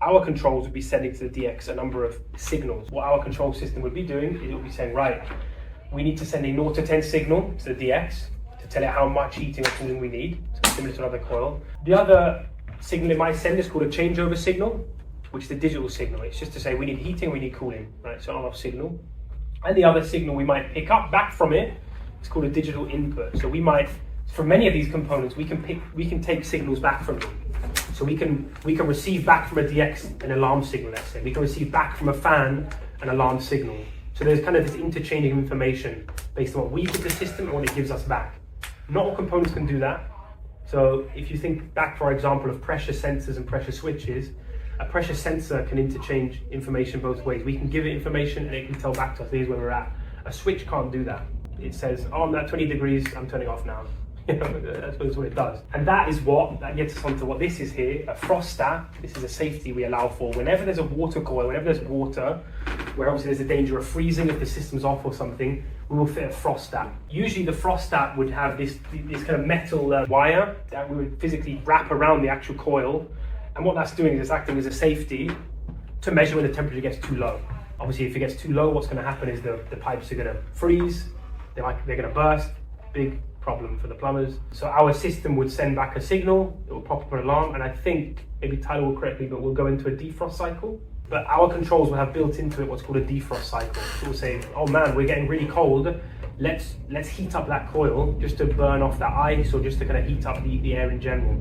Our controls would be sending to the DX a number of signals. What our control system would be doing is it would be saying, right, we need to send a 0 to 10 signal to the DX to tell it how much heating or cooling we need, so similar to another coil. The other signal it might send is called a changeover signal, which is the digital signal. It's just to say we need heating, we need cooling, right? So on-off signal. And the other signal we might pick up back from it is called a digital input. So we might, for many of these components, we can take signals back from them. So we can receive back from a DX an alarm signal, let's say. We can receive back from a fan an alarm signal. So there's kind of this interchanging of information based on what we give the system and what it gives us back. Not all components can do that. So if you think back, for example, of pressure sensors and pressure switches, a pressure sensor can interchange information both ways. We can give it information and it can tell back to us, here's where we're at. A switch can't do that. It says, oh, I'm at 20 degrees, I'm turning off now. That's what it does. And that gets us onto what this is here, a frost stat. This is a safety we allow for. Whenever there's a water coil, whenever there's water, where obviously there's a danger of freezing if the system's off or something, we will fit a frost stat. Usually the frost stat would have this kind of metal wire that we would physically wrap around the actual coil. And what that's doing is it's acting as a safety to measure when the temperature gets too low. Obviously, if it gets too low, what's going to happen is the pipes are going to freeze, they're going to burst. Big problem for the plumbers. So our system would send back a signal, it will pop up an alarm, and I think, maybe Tyler will correct me, but we'll go into a defrost cycle. But our controls will have built into it what's called a defrost cycle. So we'll say, oh man, we're getting really cold, let's heat up that coil just to burn off that ice or just to kind of heat up the air in general.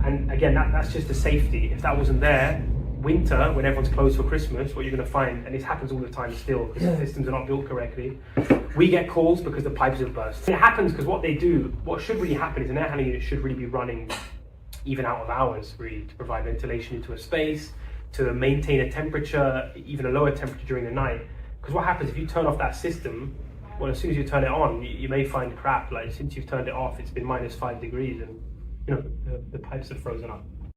And again, that's just a safety. If that wasn't there, winter, when everyone's closed for Christmas, what you're going to find, and this happens all the time still, because the systems are not built correctly, we get calls because the pipes have burst. It happens because what should really happen is an air handling unit should really be running even out of hours, really, to provide ventilation into a space, to maintain a temperature, even a lower temperature during the night. Because what happens if you turn off that system, well, as soon as you turn it on, you may find crap, like since you've turned it off, it's been -5 degrees and the pipes have frozen up.